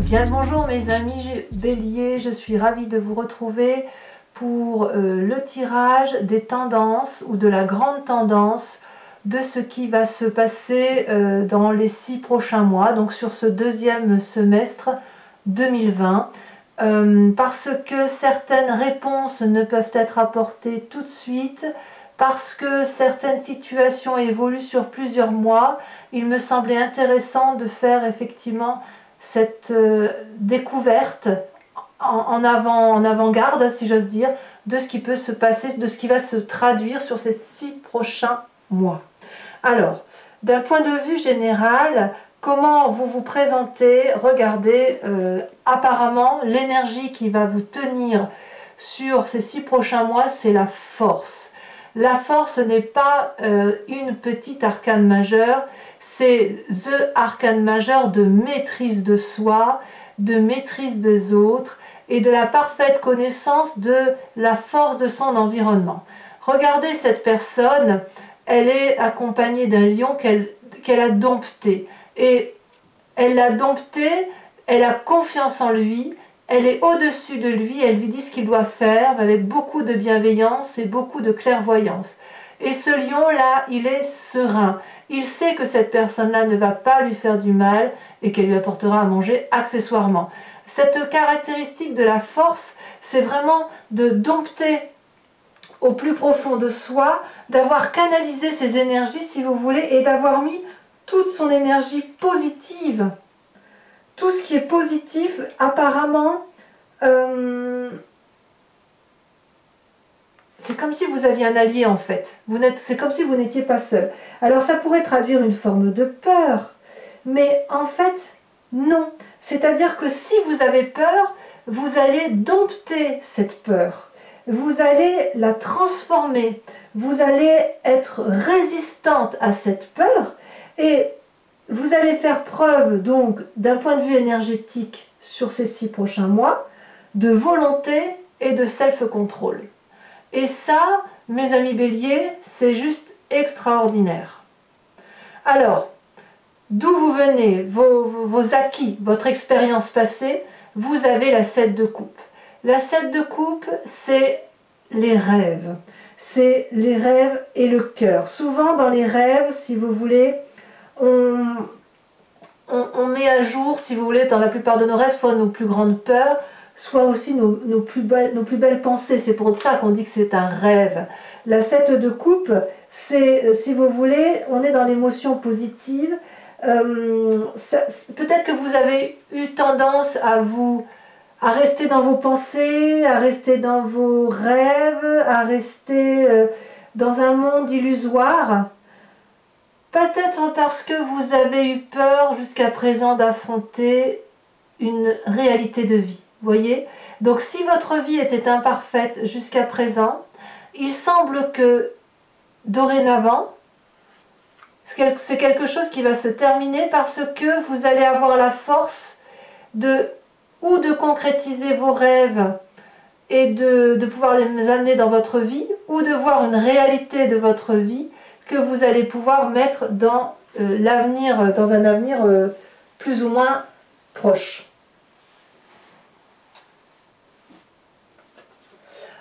Bien le bonjour mes amis Bélier, je suis ravie de vous retrouver pour le tirage des tendances ou de la grande tendance de ce qui va se passer dans les 6 prochains mois, donc sur ce deuxième semestre 2020. Parce que certaines réponses ne peuvent être apportées tout de suite, parce que certaines situations évoluent sur plusieurs mois, il me semblait intéressant de faire effectivement cette découverte en avant-garde, si j'ose dire, de ce qui peut se passer, de ce qui va se traduire sur ces 6 prochains mois. Alors, d'un point de vue général, comment vous vous présentez? Regardez, apparemment, l'énergie qui va vous tenir sur ces 6 prochains mois, c'est la force. La force n'est pas une petite arcane majeure, c'est the arcane majeur de maîtrise de soi, de maîtrise des autres et de la parfaite connaissance de la force de son environnement. Regardez cette personne, elle est accompagnée d'un lion qu'elle a dompté. Et elle l'a dompté, elle a confiance en lui, elle est au-dessus de lui, elle lui dit ce qu'il doit faire avec beaucoup de bienveillance et beaucoup de clairvoyance. Et ce lion-là, il est serein. Il sait que cette personne-là ne va pas lui faire du mal et qu'elle lui apportera à manger accessoirement. Cette caractéristique de la force, c'est vraiment de dompter au plus profond de soi, d'avoir canalisé ses énergies, si vous voulez, et d'avoir mis toute son énergie positive. Tout ce qui est positif, apparemment, c'est comme si vous aviez un allié en fait. C'est comme si vous n'étiez pas seul. Alors ça pourrait traduire une forme de peur, mais en fait, non. C'est-à-dire que si vous avez peur, vous allez dompter cette peur. Vous allez la transformer. Vous allez être résistante à cette peur et vous allez faire preuve donc d'un point de vue énergétique sur ces 6 prochains mois de volonté et de self-control. Et ça, mes amis Bélier, c'est juste extraordinaire. Alors, d'où vous venez, vos acquis, votre expérience passée, vous avez la 7 de coupe. La 7 de coupe, c'est les rêves. C'est les rêves et le cœur. Souvent dans les rêves, si vous voulez, on met à jour, si vous voulez, dans la plupart de nos rêves, soit nos plus grandes peurs, soit aussi nos plus belles pensées. C'est pour ça qu'on dit que c'est un rêve. La 7 de coupe, c'est, si vous voulez, on est dans l'émotion positive. Peut-être que vous avez eu tendance à rester dans vos pensées, à rester dans vos rêves, à rester dans un monde illusoire. Peut-être parce que vous avez eu peur jusqu'à présent d'affronter une réalité de vie. Voyez? Donc si votre vie était imparfaite jusqu'à présent, il semble que dorénavant, c'est quelque chose qui va se terminer parce que vous allez avoir la force de concrétiser vos rêves et de pouvoir les amener dans votre vie, ou de voir une réalité de votre vie que vous allez pouvoir mettre dans l'avenir, dans un avenir plus ou moins proche.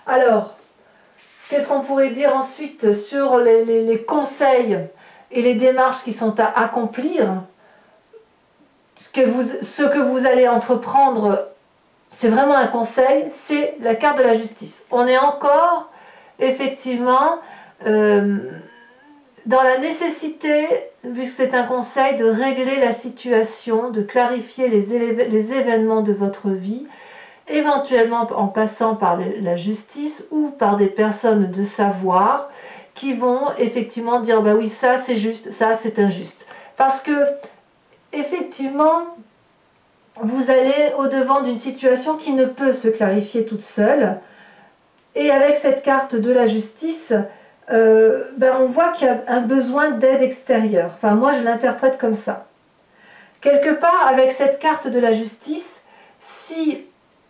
Alors, qu'est-ce qu'on pourrait dire ensuite sur les conseils et les démarches qui sont à accomplir? Ce que vous allez entreprendre, c'est vraiment un conseil, c'est la carte de la justice. On est encore, effectivement, dans la nécessité, puisque c'est un conseil, de régler la situation, de clarifier les événements de votre vie, éventuellement en passant par la justice ou par des personnes de savoir qui vont effectivement dire bah oui, ça c'est juste, ça c'est injuste. Parce que effectivement, vous allez au-devant d'une situation qui ne peut se clarifier toute seule. Et avec cette carte de la justice, on voit qu'il y a un besoin d'aide extérieure. Enfin, moi je l'interprète comme ça. Quelque part, avec cette carte de la justice, si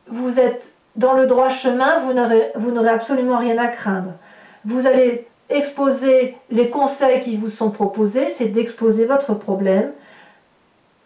vous êtes dans le droit chemin, vous n'aurez absolument rien à craindre. Vous allez exposer les conseils qui vous sont proposés, c'est d'exposer votre problème,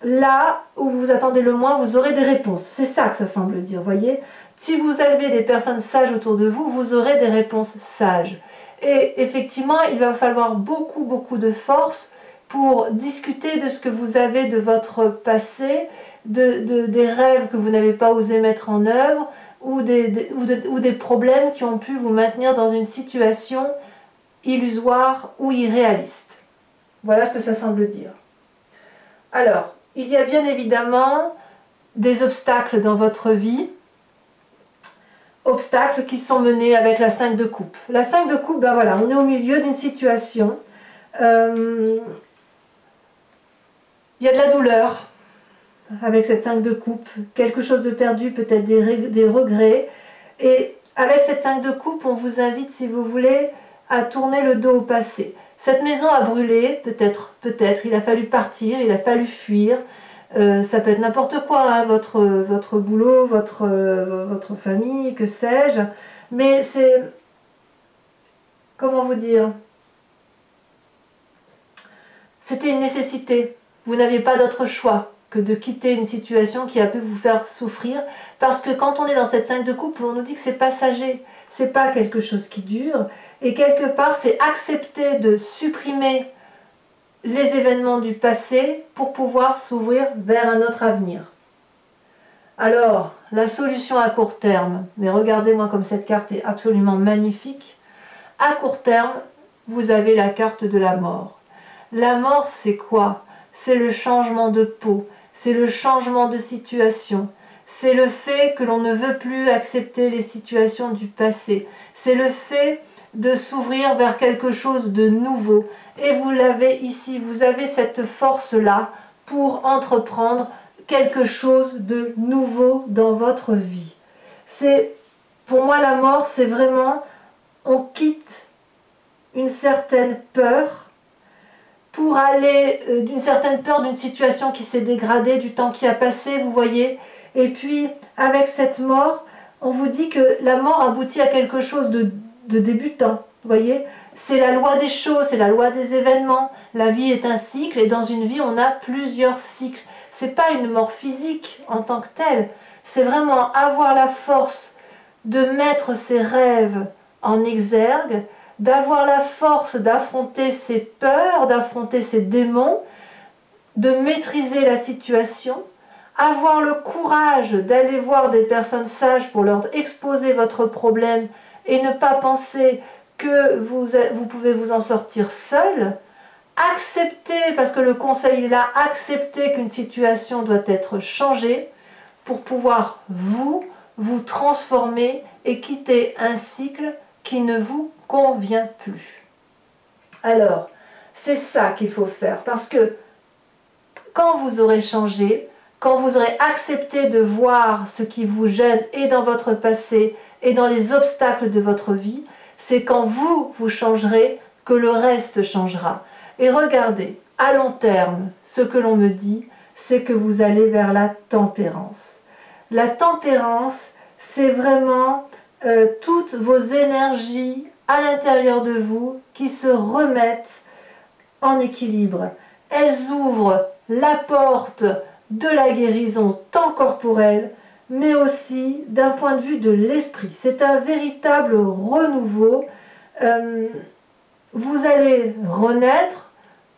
là où vous attendez le moins, vous aurez des réponses. C'est ça que ça semble dire, voyez. Si vous avez des personnes sages autour de vous, vous aurez des réponses sages. Et effectivement, il va falloir beaucoup de force pour discuter de ce que vous avez de votre passé, des rêves que vous n'avez pas osé mettre en œuvre, ou des problèmes qui ont pu vous maintenir dans une situation illusoire ou irréaliste. Voilà ce que ça semble dire. Alors, il y a bien évidemment des obstacles dans votre vie, obstacles qui sont menés avec la 5 de coupe. La 5 de coupe, ben voilà, on est au milieu d'une situation. Il y a de la douleur avec cette 5 de coupe, quelque chose de perdu, peut-être des regrets. Et avec cette 5 de coupe, on vous invite, si vous voulez, à tourner le dos au passé. Cette maison a brûlé, peut-être, il a fallu partir, il a fallu fuir. Ça peut être n'importe quoi, hein, votre boulot, votre famille, que sais-je. Mais c'est... Comment vous dire? C'était une nécessité. Vous n'aviez pas d'autre choix que de quitter une situation qui a pu vous faire souffrir. Parce que quand on est dans cette 5 de coupe, on nous dit que c'est passager. C'est pas quelque chose qui dure. Et quelque part, c'est accepter de supprimer les événements du passé pour pouvoir s'ouvrir vers un autre avenir. Alors, la solution à court terme, mais regardez-moi comme cette carte est absolument magnifique. À court terme, vous avez la carte de la mort. La mort, c'est quoi? C'est le changement de peau, c'est le changement de situation, c'est le fait que l'on ne veut plus accepter les situations du passé, c'est le fait de s'ouvrir vers quelque chose de nouveau. Et vous l'avez ici, vous avez cette force-là pour entreprendre quelque chose de nouveau dans votre vie. Pour moi, la mort, c'est vraiment, on quitte une certaine peur pour aller d'une certaine peur d'une situation qui s'est dégradée, du temps qui a passé, vous voyez. Et puis, avec cette mort, on vous dit que la mort aboutit à quelque chose de débutant, vous voyez. C'est la loi des choses, c'est la loi des événements. La vie est un cycle et dans une vie, on a plusieurs cycles. Ce n'est pas une mort physique en tant que telle. C'est vraiment avoir la force de mettre ses rêves en exergue, d'avoir la force d'affronter ses peurs, d'affronter ses démons, de maîtriser la situation, avoir le courage d'aller voir des personnes sages pour leur exposer votre problème et ne pas penser que vous pouvez vous en sortir seul. Accepter, parce que le conseil est là, accepter qu'une situation doit être changée pour pouvoir vous transformer et quitter un cycle qui ne vous convient plus. Alors, c'est ça qu'il faut faire, parce que quand vous aurez changé, quand vous aurez accepté de voir ce qui vous gêne et dans votre passé et dans les obstacles de votre vie, c'est quand vous changerez que le reste changera. Et regardez, à long terme, ce que l'on me dit, c'est que vous allez vers la tempérance. La tempérance, c'est vraiment toutes vos énergies à l'intérieur de vous qui se remettent en équilibre. Elles ouvrent la porte de la guérison tant corporelle, mais aussi d'un point de vue de l'esprit. C'est un véritable renouveau. Vous allez renaître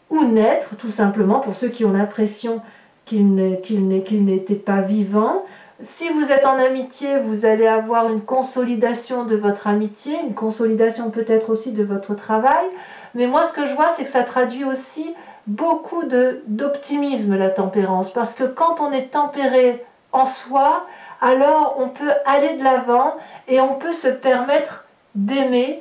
ou naître, tout simplement, pour ceux qui ont l'impression qu'ils n'étaient pas vivants. Si vous êtes en amitié, vous allez avoir une consolidation de votre amitié, une consolidation peut-être aussi de votre travail. Mais moi, ce que je vois, c'est que ça traduit aussi beaucoup d'optimisme, la tempérance. Parce que quand on est tempéré en soi, alors on peut aller de l'avant et on peut se permettre d'aimer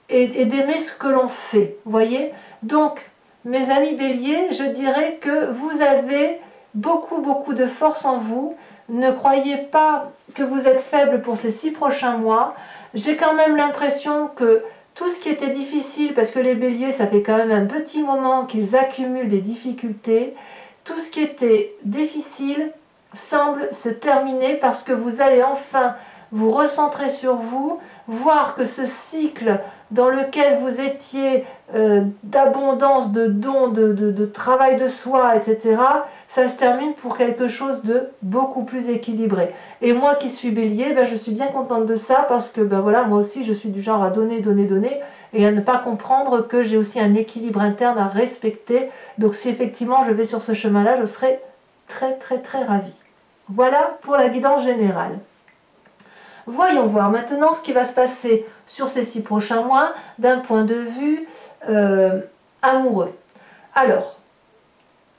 et d'aimer ce que l'on fait. Vous voyez? Donc, mes amis béliers, je dirais que vous avez beaucoup de force en vous. Ne croyez pas que vous êtes faible pour ces 6 prochains mois. J'ai quand même l'impression que tout ce qui était difficile, parce que les béliers, ça fait quand même un petit moment qu'ils accumulent des difficultés, tout ce qui était difficile semble se terminer parce que vous allez enfin vous recentrer sur vous, voir que ce cycle dans lequel vous étiez d'abondance, de dons, de travail de soi, etc., ça se termine pour quelque chose de beaucoup plus équilibré. Et moi qui suis bélier, ben, je suis bien contente de ça parce que ben, voilà, moi aussi je suis du genre à donner, donner, donner et à ne pas comprendre que j'ai aussi un équilibre interne à respecter. Donc si effectivement je vais sur ce chemin-là, je serai très très très ravie. Voilà pour la guidance générale. Voyons voir maintenant ce qui va se passer sur ces 6 prochains mois d'un point de vue amoureux. Alors,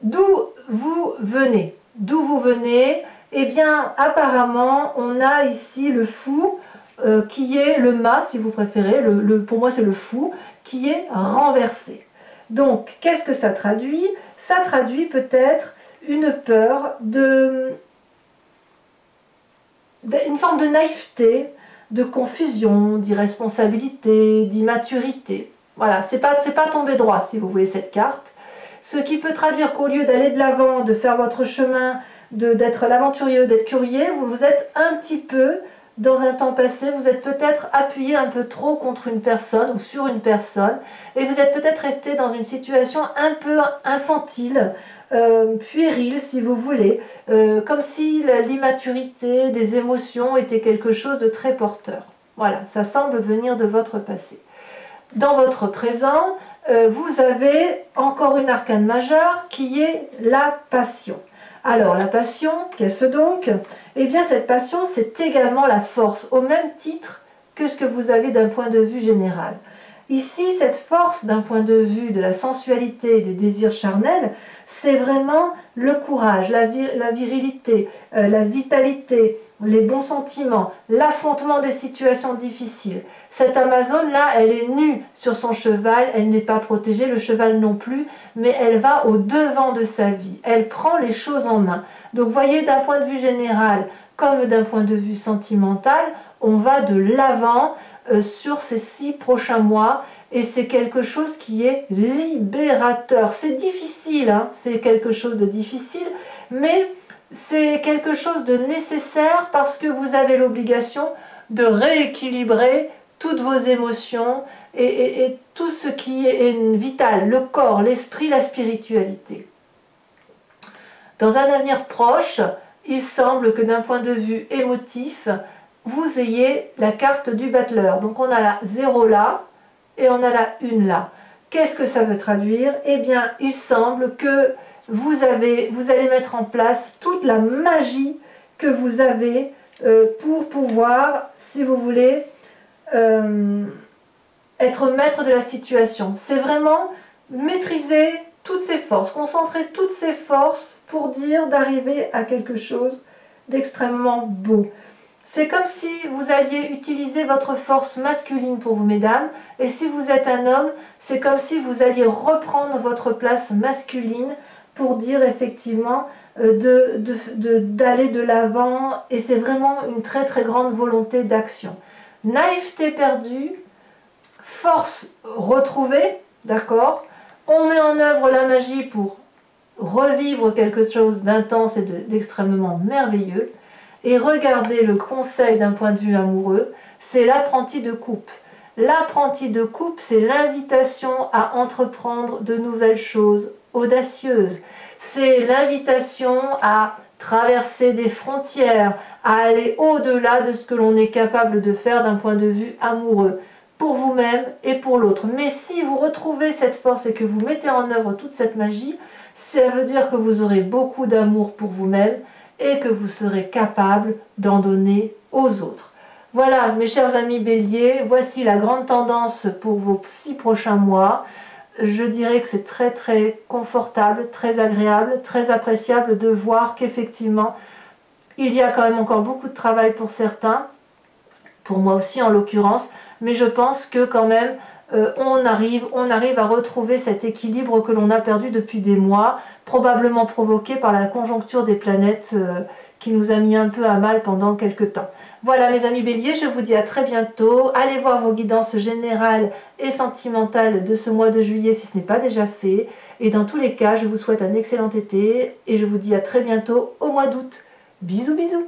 d'où vous venez? D'où vous venez? Eh bien, apparemment, on a ici le fou, qui est le mât, si vous préférez, pour moi c'est le fou, qui est renversé. Donc, qu'est-ce que ça traduit? Ça traduit peut-être une peur une forme de naïveté, de confusion, d'irresponsabilité, d'immaturité. Voilà, c'est pas tombé droit si vous voyez cette carte. Ce qui peut traduire qu'au lieu d'aller de l'avant, de faire votre chemin, d'être l'aventurier, d'être curieux, vous êtes un petit peu, dans un temps passé, vous êtes peut-être appuyé un peu trop contre une personne ou sur une personne, et vous êtes peut-être resté dans une situation un peu infantile, puéril si vous voulez, comme si l'immaturité des émotions était quelque chose de très porteur. Voilà, ça semble venir de votre passé. Dans votre présent, vous avez encore une arcane majeure qui est la passion. Alors la passion, qu'est-ce donc? Eh bien cette passion, c'est également la force, au même titre que ce que vous avez d'un point de vue général. Ici, cette force d'un point de vue de la sensualité et des désirs charnels, c'est vraiment le courage, la virilité, la vitalité, les bons sentiments, l'affrontement des situations difficiles. Cette Amazone-là, elle est nue sur son cheval, elle n'est pas protégée, le cheval non plus, mais elle va au devant de sa vie, elle prend les choses en main. Donc voyez, d'un point de vue général, comme d'un point de vue sentimental, on va de l'avant sur ces 6 prochains mois, et c'est quelque chose qui est libérateur. C'est difficile, hein, c'est quelque chose de difficile, mais c'est quelque chose de nécessaire parce que vous avez l'obligation de rééquilibrer toutes vos émotions et tout ce qui est vital, le corps, l'esprit, la spiritualité. Dans un avenir proche, il semble que d'un point de vue émotif, vous ayez la carte du battleur. Donc on a la 0 là et on a la 1 là. Qu'est-ce que ça veut traduire? Eh bien, il semble que vous allez mettre en place toute la magie que vous avez pour pouvoir, si vous voulez, être maître de la situation. C'est vraiment maîtriser toutes ses forces, concentrer toutes ses forces pour dire d'arriver à quelque chose d'extrêmement beau. C'est comme si vous alliez utiliser votre force masculine pour vous, mesdames, et si vous êtes un homme, c'est comme si vous alliez reprendre votre place masculine pour dire effectivement d'aller de l'avant, et c'est vraiment une très très grande volonté d'action. Naïveté perdue, force retrouvée, d'accord? On met en œuvre la magie pour revivre quelque chose d'intense et d'extrêmement merveilleux. Et regardez le conseil d'un point de vue amoureux, c'est l'apprenti de coupe. L'apprenti de coupe, c'est l'invitation à entreprendre de nouvelles choses audacieuses. C'est l'invitation à traverser des frontières, à aller au-delà de ce que l'on est capable de faire d'un point de vue amoureux, pour vous-même et pour l'autre. Mais si vous retrouvez cette force et que vous mettez en œuvre toute cette magie, ça veut dire que vous aurez beaucoup d'amour pour vous-même et que vous serez capable d'en donner aux autres. Voilà, mes chers amis béliers, voici la grande tendance pour vos 6 prochains mois. Je dirais que c'est très très confortable, très agréable, très appréciable de voir qu'effectivement, il y a quand même encore beaucoup de travail pour certains, pour moi aussi en l'occurrence, mais je pense que quand même, on arrive à retrouver cet équilibre que l'on a perdu depuis des mois, probablement provoqué par la conjoncture des planètes qui nous a mis un peu à mal pendant quelques temps. Voilà mes amis béliers, je vous dis à très bientôt. Allez voir vos guidances générales et sentimentales de ce mois de juillet si ce n'est pas déjà fait. Et dans tous les cas, je vous souhaite un excellent été et je vous dis à très bientôt au mois d'août. Bisous bisous.